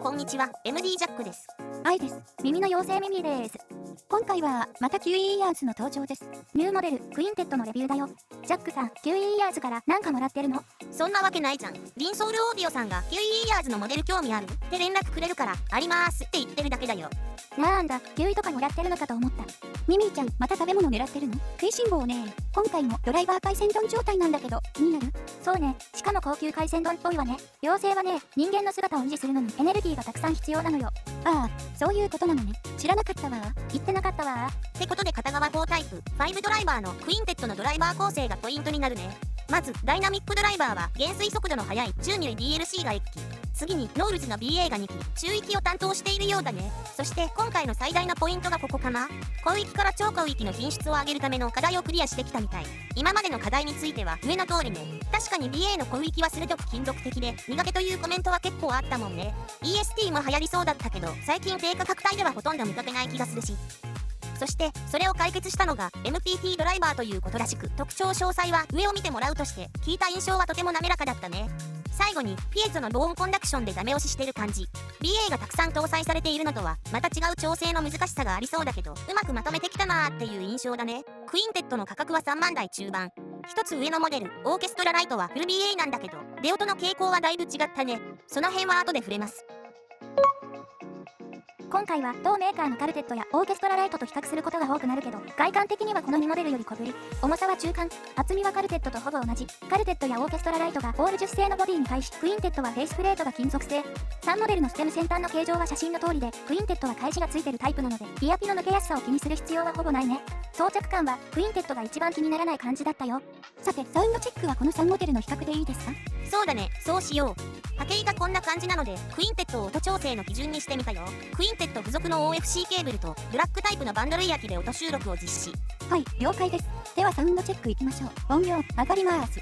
こんにちは、MD ジャックです。愛です。耳の妖精ミミです。今回はまた QE イヤーズの登場です。ニューモデル、クインテッドのレビューだよ。ジャックさん、QE イヤーズからなんかもらってるの？そんなわけないじゃん。リンソールオーディオさんが QE イヤーズのモデル興味あるって連絡くれるから、ありますって言ってるだけだよ。なんだ、QE とかもらってるのかと思った。ミミーちゃん、また食べ物狙ってるの？食いしん坊ね。今回もドライバー海鮮丼状態なんだけど、気になる？そうね、しかも高級海鮮丼っぽいわね。妖精はね、人間の姿を維持するのにエネルギーがたくさん必要なのよ。ああ、そういうことなのね。知らなかったわ。言ってなかったわ。ってことで片側4タイプ、5ドライバーのクインテッドのドライバー構成がポイントになるね。まず、ダイナミックドライバーは減衰速度の速い10ミリ DLC が1機。次に、ノールズの BA が2機、中域を担当しているようだね。そして今回の最大のポイントがここかな。広域から超広域の品質を上げるための課題をクリアしてきたみたい。今までの課題については上の通りね。確かに BA の広域は鋭く金属的で苦手というコメントは結構あったもんね。EST も流行りそうだったけど、最近低価格帯ではほとんど見かけない気がするし。そしてそれを解決したのが MPT ドライバーということらしく、特徴詳細は上を見てもらうとして、聞いた印象はとても滑らかだったね。最後にピエゾの防音コンダクションでダメ押ししてる感じ。 BA がたくさん搭載されているのとはまた違う調整の難しさがありそうだけど、うまくまとめてきたなーっていう印象だね。クインテッドの価格は3万台中盤。一つ上のモデルオーケストラライトはフル BA なんだけど、出音の傾向はだいぶ違ったね。その辺は後で触れます。今回は同メーカーのカルテットやオーケストラライトと比較することが多くなるけど、外観的にはこの2モデルより小ぶり、重さは中間、厚みはカルテットとほぼ同じ。カルテットやオーケストラライトがオール樹脂製のボディに対し、クインテッドはフェイスプレートが金属製。3モデルのステム先端の形状は写真の通りで、クインテッドは返しがついてるタイプなので、イヤピの抜けやすさを気にする必要はほぼないね。装着感はクインテッドが一番気にならない感じだったよ。さて、サウンドチェックはこの3モデルの比較でいいですか？そうだね、そうしよう。波形がこんな感じなので、クインテッドを音調整の基準にしてみたよ。クインテッド付属の OFC ケーブルとブラックタイプのバンドルイヤ機で音収録を実施。はい、了解です。ではサウンドチェックいきましょう。音量上がります。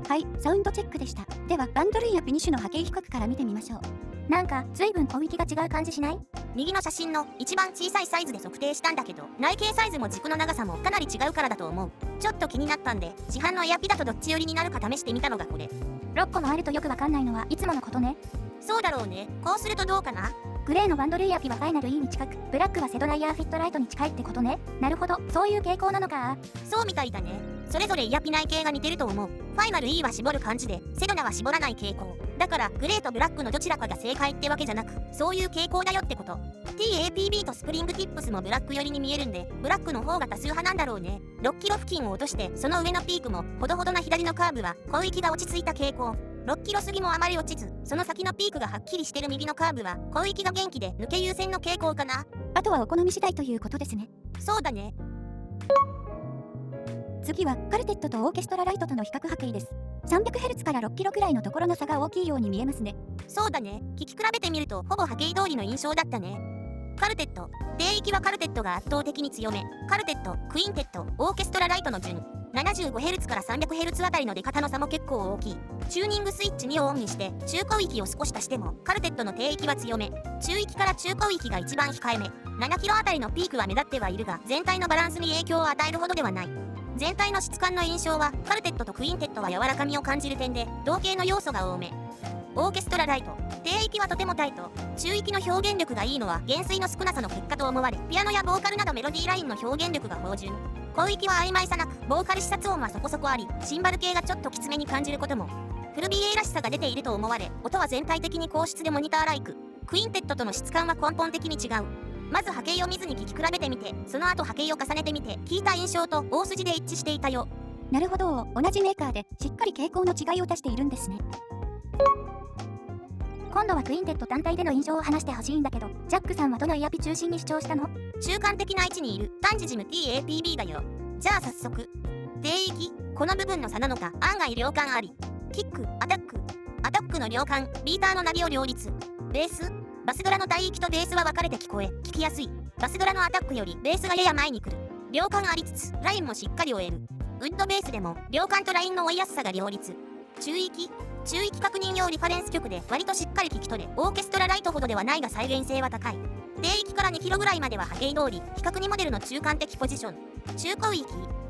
はい、サウンドチェックでした。では、バンドルイヤピ2種の波形比較から見てみましょう。なんか、随分音域が違う感じしない？右の写真の一番小さいサイズで測定したんだけど、内径サイズも軸の長さもかなり違うからだと思う。ちょっと気になったんで、市販のエアピだとどっち寄りになるか試してみたのがこれ。6個もあるとよくわかんないのはいつものことね。そうだろうね。こうするとどうかな？グレーのバンドルイヤピはファイナル E に近く、ブラックはセドライヤーフィットライトに近いってことね。なるほど、そういう傾向なのか。そうみたいだね。それぞれイヤピ内径が似てると思う。ファイナル E は絞る感じで、セドナは絞らない傾向。だからグレーとブラックのどちらかが正解ってわけじゃなく、そういう傾向だよってこと。TAPB とスプリングティップスもブラック寄りに見えるんで、ブラックの方が多数派なんだろうね。6キロ付近を落として、その上のピークもほどほどな左のカーブは広域が落ち着いた傾向。6キロ過ぎもあまり落ちず、その先のピークがはっきりしてる右のカーブは広域が元気で抜け優先の傾向かな。あとはお好み次第ということですね。そうだね。次はカルテットとオーケストラライトとの比較波形です。300Hz から6キロくらいのところの差が大きいように見えますね。そうだね。聞き比べてみるとほぼ波形通りの印象だったね。カルテット、低域はカルテットが圧倒的に強め。カルテット、クインテット、オーケストラライトの順。75Hz から 300Hz あたりの出方の差も結構大きい。チューニングスイッチ2をオンにして中高域を少し足してもカルテットの低域は強め。中域から中高域が一番控えめ。7キロあたりのピークは目立ってはいるが全体のバランスに影響を与えるほどではない。全体の質感の印象はカルテットとクインテットは柔らかみを感じる点で同型の要素が多め。オーケストラライト、低域はとてもタイト。中域の表現力がいいのは減衰の少なさの結果と思われ、ピアノやボーカルなどメロディーラインの表現力が芳醇。広域は曖昧さなく、ボーカル視察音はそこそこあり、シンバル系がちょっときつめに感じることも。フル BA らしさが出ていると思われ、音は全体的に高質でモニターライク。クインテットとの質感は根本的に違う。まず波形を見ずに聞き比べてみて、その後波形を重ねてみて、聞いた印象と大筋で一致していたよ。なるほど、同じメーカーでしっかり傾向の違いを出しているんですね。今度はクインテット単体での印象を話してほしいんだけど、ジャックさんはどのイヤピ中心に主張したの？中間的な位置にいる単ジジム TAPB だよ。じゃあ早速。低域、この部分の差なのか案外量感あり。キック、アタックの量感、ビーターの鳴りを両立。ベース、バスドラの帯域とベースは分かれて聞こえ、聞きやすい。バスドラのアタックよりベースがやや前に来る。量感ありつつ、ラインもしっかり追える。ウッドベースでも、量感とラインの追いやすさが両立。中域確認用リファレンス曲で割としっかり聞き取れ、オーケストラライトほどではないが再現性は高い。低域から2キロぐらいまでは波形通り、比較にモデルの中間的ポジション。中高域、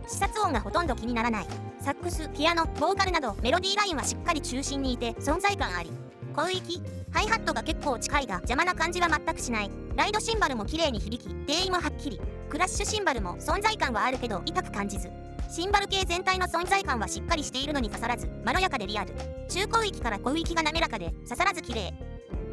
視察音がほとんど気にならない。サックス、ピアノ、ボーカルなどメロディーラインはしっかり中心にいて存在感あり。広域、ハイハットが結構近いが邪魔な感じは全くしない。ライドシンバルも綺麗に響き、低位もはっきり。クラッシュシンバルも存在感はあるけど痛く感じず。シンバル系全体の存在感はしっかりしているのに刺さらず、まろやかでリアル。中高域から高域が滑らかで刺さらず綺麗。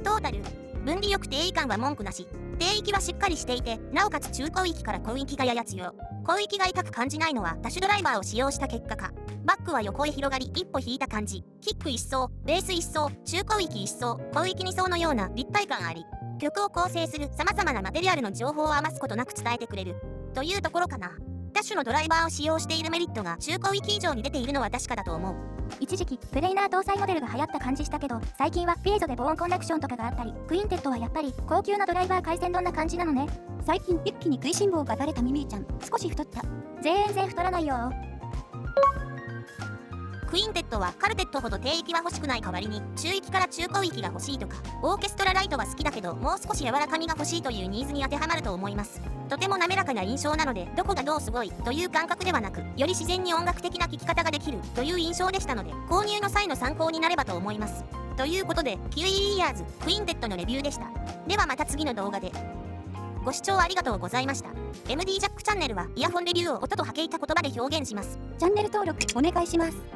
トータル、分離よく低位感は文句なし。低域はしっかりしていて、なおかつ中高域から高域がやや強。高域が痛く感じないのはダッシュドライバーを使用した結果か。バックは横へ広がり一歩引いた感じ。キック1層、ベース1層、中高域1層、高域2層のような立体感あり。曲を構成する様々なマテリアルの情報を余すことなく伝えてくれる。というところかな。ダッシュのドライバーを使用しているメリットが中高域以上に出ているのは確かだと思う。一時期プレイナー搭載モデルが流行った感じしたけど、最近はピエゾで防音コンダクションとかがあったり、クインテットはやっぱり高級なドライバー回線どんな感じなのね。最近一気に食いしん坊がバレたミミーちゃん、少し太った。全然太らないよ。クインテットはカルテットほど低域は欲しくない代わりに中域から中高域が欲しいとか、オーケストラライトは好きだけどもう少し柔らかみが欲しいというニーズに当てはまると思います。とても滑らかな印象なので、どこがどうすごいという感覚ではなく、より自然に音楽的な聴き方ができるという印象でしたので、購入の際の参考になればと思います。ということで、キウイイヤーズクインテットのレビューでした。ではまた次の動画で。ご視聴ありがとうございました。MD ジャックチャンネルはイヤホンレビューを音と波形た言葉で表現します。チャンネル登録お願いします。